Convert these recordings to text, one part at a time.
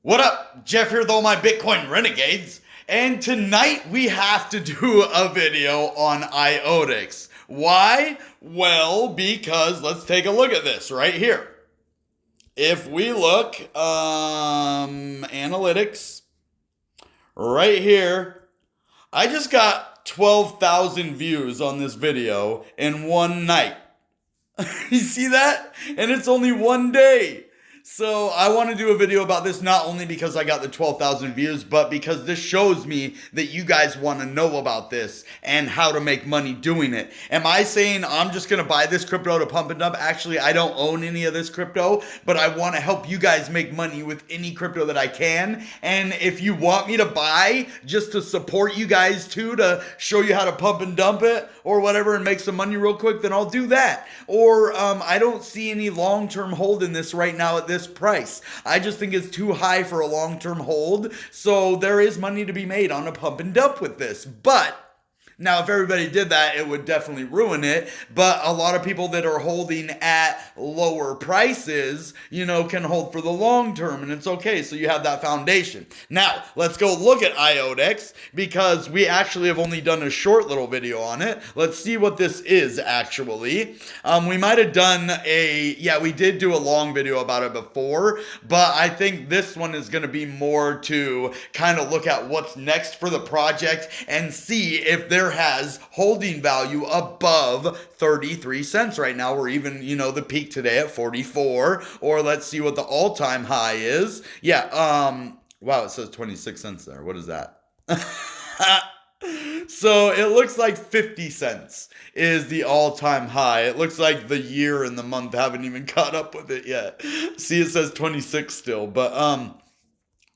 What up? Jeff here with all my Bitcoin renegades. And tonight we have to do a video on IOTEX. Why? Well, because let's take a look at this right here. If we look, analytics, right here, I just got 12,000 views on this video in one night. You see that? And it's only one day. So I want to do a video about this not only because I got the 12,000 views, but because this shows me that you guys want to know about this and how to make money doing it. Am I saying I'm just going to buy this crypto to pump and dump? Actually, I don't own any of this crypto, but I want to help you guys make money with any crypto that I can. And if you want me to buy just to support you guys too, to show you how to pump and dump it or whatever and make some money real quick, then I'll do that. Or I don't see any long-term hold in this right now at this price. I just think it's too high for a long-term hold. So there is money to be made on a pump and dump with this. But now, if everybody did that, it would definitely ruin it. But a lot of people that are holding at lower prices, can hold for the long term, and it's okay. So you have that foundation. Now, let's go look at IOTEX because we actually have only done a short little video on it. Let's see what this is actually. We might have done we did do a long video about it before, but I think this one is going to be more to kind of look at what's next for the project and see if there has holding value above 33 cents right now, or even, the peak today at 44, or let's see what the all-time high is. Wow, it says 26 cents there. What is that? So it looks like 50 cents is the all-time high. It looks like the year and the month haven't even caught up with it yet. See, it says 26 still, but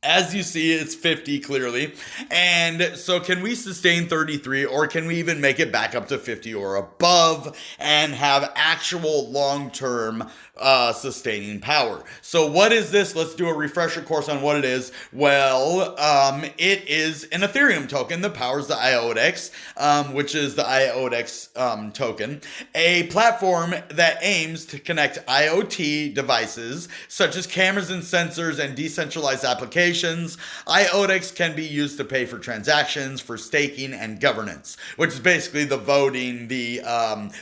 as you see, it's 50 clearly. And so can we sustain 33, or can we even make it back up to 50 or above and have actual long-term sustaining power? So what is this? Let's do a refresher course on what it is. Well, it is an Ethereum token that powers the IOTEX, which is the IOTEX token, a platform that aims to connect IoT devices such as cameras and sensors and decentralized applications. IOTEX can be used to pay for transactions, for staking, and governance, which is basically the voting, the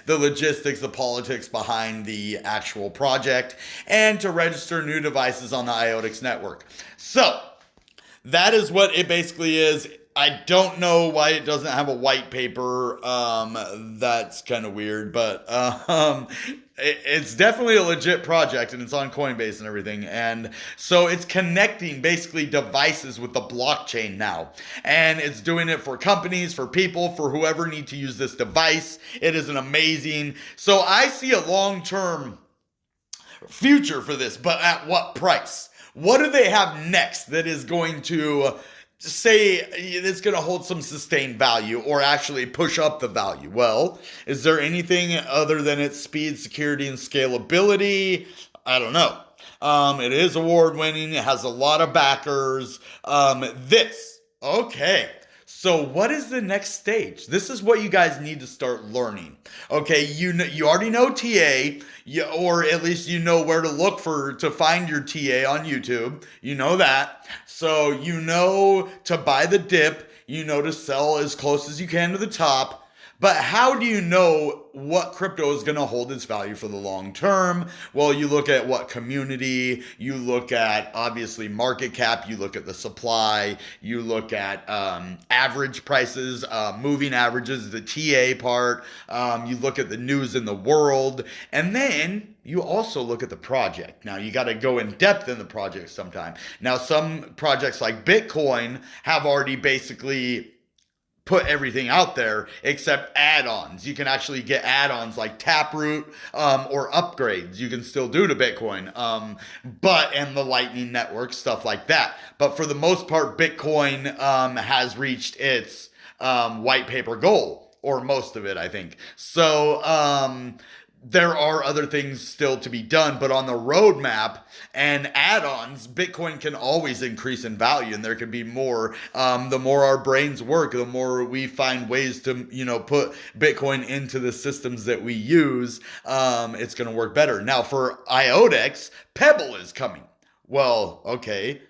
logistics, the politics behind the actual project, and to register new devices on the IOTEX network. So that is what it basically is. I don't know why it doesn't have a white paper. That's kind of weird, but it's definitely a legit project, and it's on Coinbase and everything. And so it's connecting basically devices with the blockchain now. And it's doing it for companies, for people, for whoever need to use this device. It is an amazing. So I see a long-term future for this, but at what price? What do they have next that is going to say it's going to hold some sustained value or actually push up the value? Well, is there anything other than its speed, security, and scalability? I don't know. It is award-winning. It has a lot of backers. Okay. So what is the next stage? This is what you guys need to start learning. Okay, you already know TA, or at least you know where to look to find your TA on YouTube. You know that. So you know to buy the dip, you know to sell as close as you can to the top. But how do you know what crypto is going to hold its value for the long term? Well, you look at what community, you look at obviously market cap, you look at the supply, you look at average prices, moving averages, the TA part, you look at the news in the world, and then you also look at the project. Now, you got to go in depth in the project sometime. Now, some projects like Bitcoin have already basically put everything out there except add-ons. You can actually get add-ons like Taproot or upgrades you can still do to Bitcoin, and the Lightning Network, stuff like that. But for the most part, Bitcoin has reached its white paper goal, or most of it, I think. So there are other things still to be done, but on the roadmap and add-ons, Bitcoin can always increase in value, and there can be more. The more our brains work, the more we find ways to, put Bitcoin into the systems that we use, it's going to work better. Now, for IOTEX, PEBBLE is coming. Well, okay.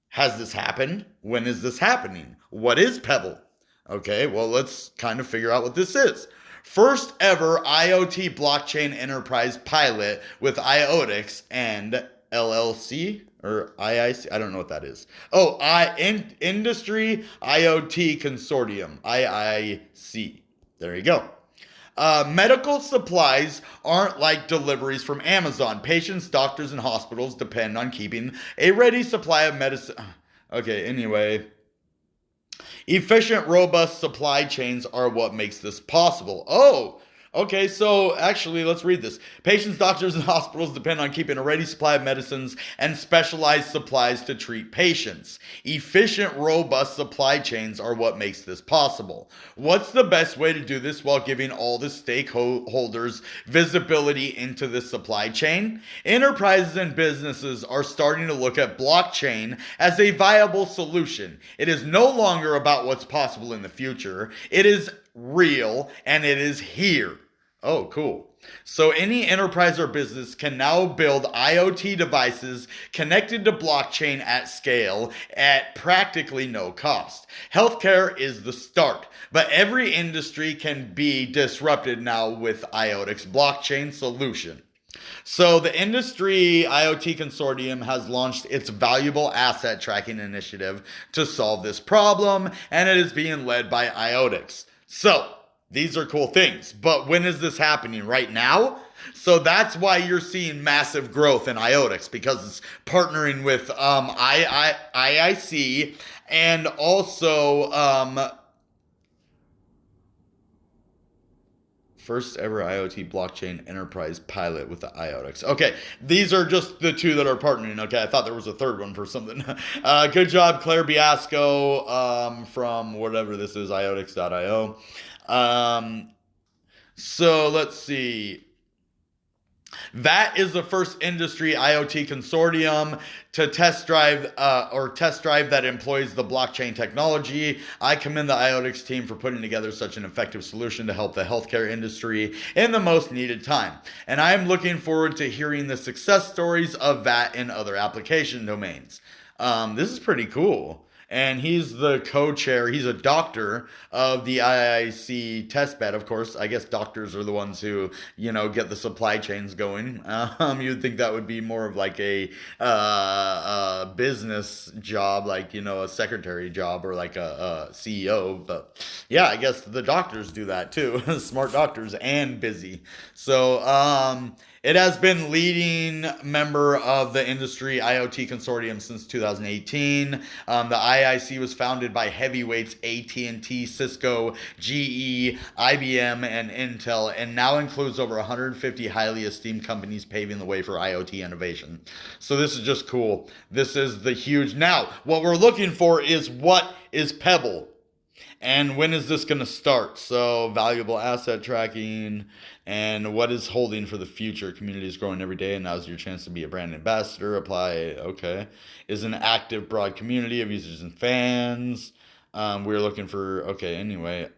Has this happened? When is this happening? What is Pebble? Okay, well, let's kind of figure out what this is. First ever IoT blockchain enterprise pilot with IOTEX and LLC or IIC. I don't know what that is. Oh, Industry IoT Consortium, IIC. There you go. Medical supplies aren't like deliveries from Amazon. Patients, doctors, and hospitals depend on keeping a ready supply of medicine. Okay, anyway. Efficient, robust supply chains are what makes this possible. Oh, okay, so actually, let's read this. Patients, doctors, and hospitals depend on keeping a ready supply of medicines and specialized supplies to treat patients. Efficient, robust supply chains are what makes this possible. What's the best way to do this while giving all the stakeholders visibility into this supply chain? Enterprises and businesses are starting to look at blockchain as a viable solution. It is no longer about what's possible in the future. It is real and it is here. Oh, cool. So any enterprise or business can now build IoT devices connected to blockchain at scale at practically no cost. Healthcare is the start, but every industry can be disrupted now with IOTEX blockchain solution. So the Industry IoT Consortium has launched its valuable asset tracking initiative to solve this problem, and it is being led by IOTEX. So these are cool things, but when is this happening? Right now? So that's why you're seeing massive growth in IOTEX, because it's partnering with IIC and also first ever IoT blockchain enterprise pilot with the IOTEX. Okay, these are just the two that are partnering. Okay, I thought there was a third one for something. Good job, Claire Biasco from whatever this is, iotex.io. So let's see. That is the first industry IoT consortium to test drive that employs the blockchain technology. I commend the IOTEX team for putting together such an effective solution to help the healthcare industry in the most needed time. And I am looking forward to hearing the success stories of that in other application domains. This is pretty cool. And he's the co-chair. He's a doctor of the IIC testbed. Of course, I guess doctors are the ones who, get the supply chains going. You'd think that would be more of like a business job, like, a secretary job or like a CEO. But yeah, I guess the doctors do that too. Smart doctors and busy. So, it has been leading member of the Industry IoT Consortium since 2018. The IIC was founded by heavyweights AT&T, Cisco, GE, IBM, and Intel, and now includes over 150 highly esteemed companies paving the way for IoT innovation. So this is just cool. This is the huge... Now, what we're looking for is what is Pebble? And when is this going to start? So, valuable asset tracking and what is holding for the future. Community is growing every day, and now's your chance to be a brand ambassador. Apply, okay. Is an active, broad community of users and fans. We're looking for, okay, anyway.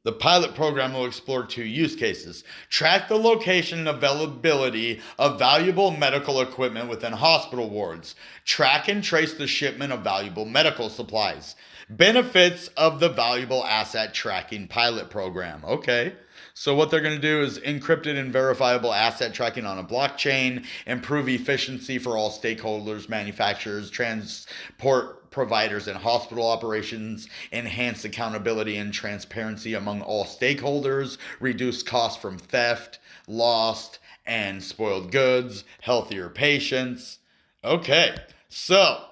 The pilot program will explore two use cases. Track the location and availability of valuable medical equipment within hospital wards. Track and trace the shipment of valuable medical supplies. Benefits of the valuable asset tracking pilot program. Okay. So what they're going to do is encrypted and verifiable asset tracking on a blockchain, improve efficiency for all stakeholders, manufacturers, transport providers, and hospital operations, enhance accountability and transparency among all stakeholders, reduce costs from theft, lost, and spoiled goods, healthier patients. Okay, so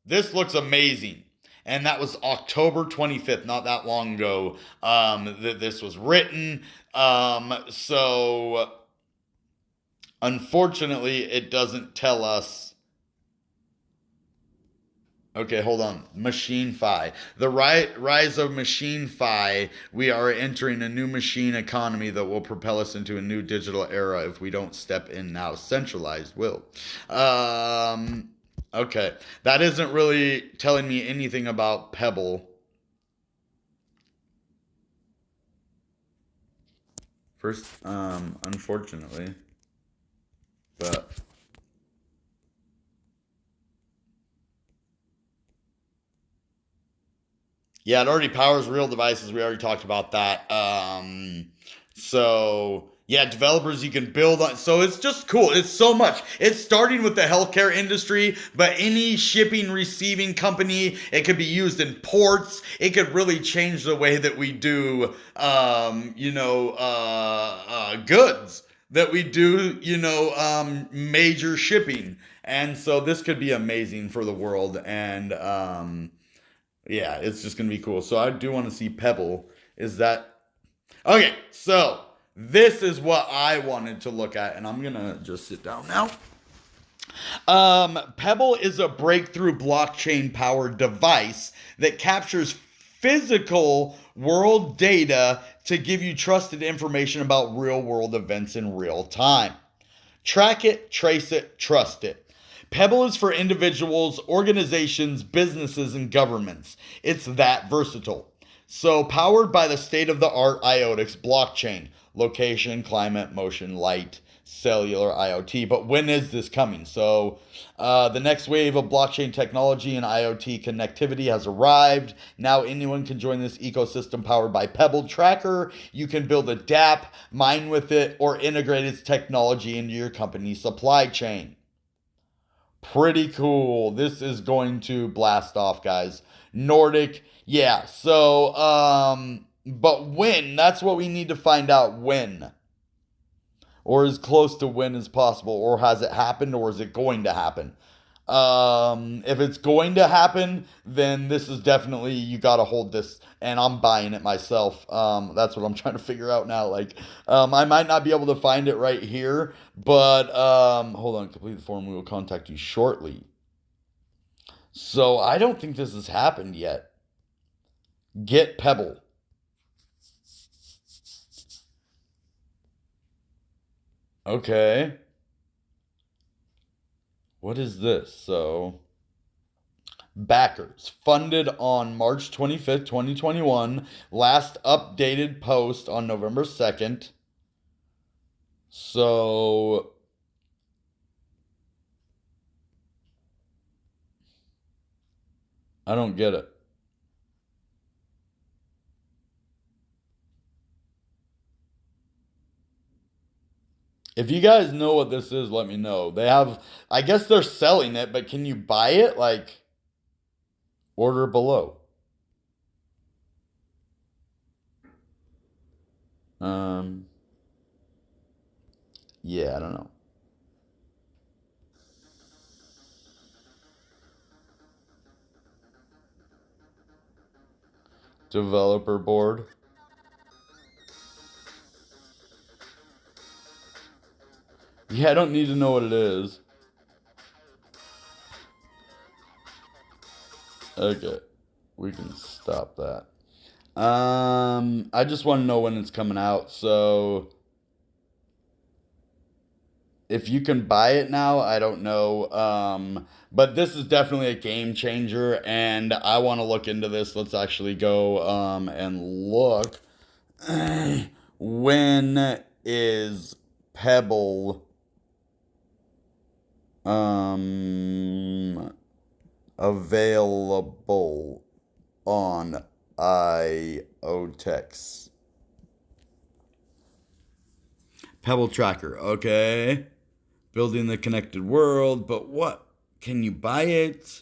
this looks amazing. And that was October 25th, not that long ago, that this was written. So unfortunately, it doesn't tell us. Okay, hold on. MachineFi. The rise of MachineFi. We are entering a new machine economy that will propel us into a new digital era if we don't step in now. Centralized will. Okay. That isn't really telling me anything about Pebble. First, unfortunately. But yeah, it already powers real devices. We already talked about that. So yeah, developers you can build on. So it's just cool. It's so much. It's starting with the healthcare industry, but any shipping, receiving company, it could be used in ports. It could really change the way that we do, goods. That we do, major shipping. And so this could be amazing for the world. And yeah, it's just gonna be cool. So I do want to see Pebble. Is that okay? So this is what I wanted to look at, and I'm gonna just sit down now. Pebble is a breakthrough blockchain powered device that captures physical world data to give you trusted information about real world events in real time. Track it, trace it, trust it. Pebble is for individuals, organizations, businesses, and governments. It's that versatile. So, powered by the state of the art IOTEX blockchain, location, climate, motion, light, cellular, IoT. But when is this coming? So, the next wave of blockchain technology and IoT connectivity has arrived. Now, anyone can join this ecosystem powered by Pebble Tracker. You can build a dApp, mine with it, or integrate its technology into your company's supply chain. Pretty cool. This is going to blast off, guys. Nordic, yeah. So, but when? That's what we need to find out. When, or as close to when as possible, or has it happened, or is it going to happen? If it's going to happen, then this is definitely, you got to hold this, and I'm buying it myself. That's what I'm trying to figure out now. Like, I might not be able to find it right here, but hold on. Complete the form. We will contact you shortly. So I don't think this has happened yet. Get Pebble. Okay. What is this? So, backers funded on March 25th, 2021. Last updated post on November 2nd. So, I don't get it. If you guys know what this is, let me know. They have, I guess they're selling it, but can you buy it? Like, order below. Um, yeah, I don't know. Developer board. Yeah, I don't need to know what it is. Okay, we can stop that. I just want to know when it's coming out. So if you can buy it now, I don't know. But this is definitely a game changer, and I want to look into this. Let's actually go and look. When is Pebble available on IOTEX? Pebble Tracker, okay. Building the connected world, but what? Can you buy it?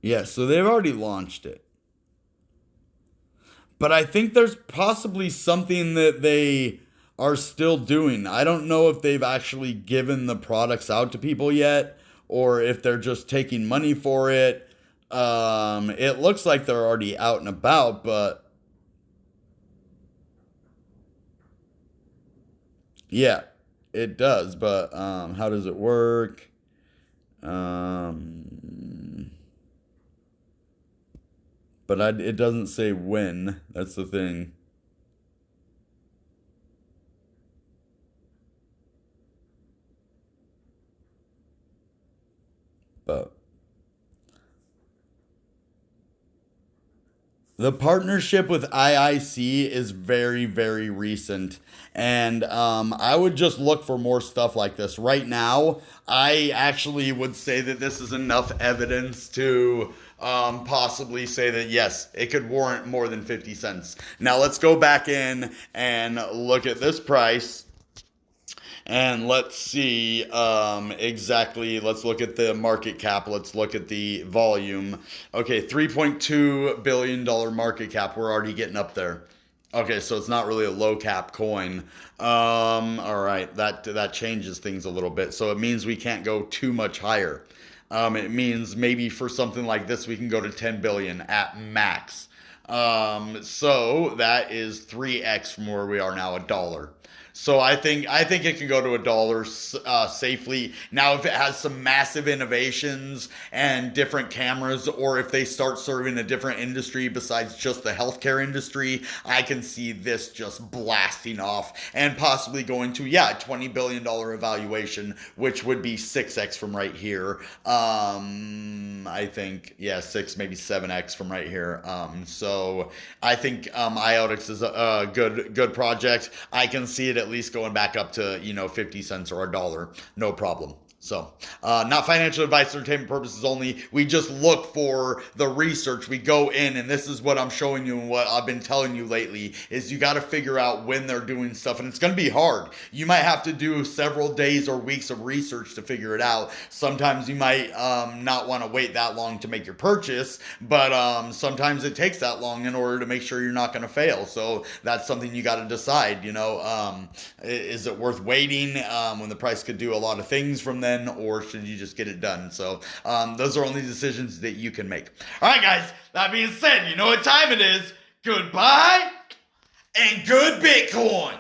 Yeah, so they've already launched it. But I think there's possibly something that they are still doing. I don't know if they've actually given the products out to people yet, or if they're just taking money for it. It looks like they're already out and about, but yeah, it does. But how does it work? Um, but it doesn't say when. That's the thing. But the partnership with IIC is very, very recent. And I would just look for more stuff like this. Right now, I actually would say that this is enough evidence to possibly say that, yes, it could warrant more than 50 cents. Now, let's go back in and look at this price. And let's see exactly, let's look at the market cap. Let's look at the volume. Okay, $3.2 billion market cap. We're already getting up there. Okay, so it's not really a low cap coin. All right, that changes things a little bit. So it means we can't go too much higher. It means maybe for something like this, we can go to 10 billion at max. So that is 3x from where we are now, $1. So I think it can go to $1 safely. Now, if it has some massive innovations and different cameras, or if they start serving a different industry besides just the healthcare industry, I can see this just blasting off and possibly going to, $20 billion evaluation, which would be 6x from right here. I think, 6, maybe 7x from right here. So I think IOTEX is a good project. I can see it at least going back up to 50 cents or $1, no problem. So, not financial advice, entertainment purposes only. We just look for the research. We go in, and this is what I'm showing you and what I've been telling you lately, is you got to figure out when they're doing stuff, and it's going to be hard. You might have to do several days or weeks of research to figure it out. Sometimes you might not want to wait that long to make your purchase, but sometimes it takes that long in order to make sure you're not going to fail. So that's something you got to decide, is it worth waiting when the price could do a lot of things from then, or should you just get it done? So those are only decisions that you can make. All right, guys, that being said, you know what time it is. Goodbye and good Bitcoin.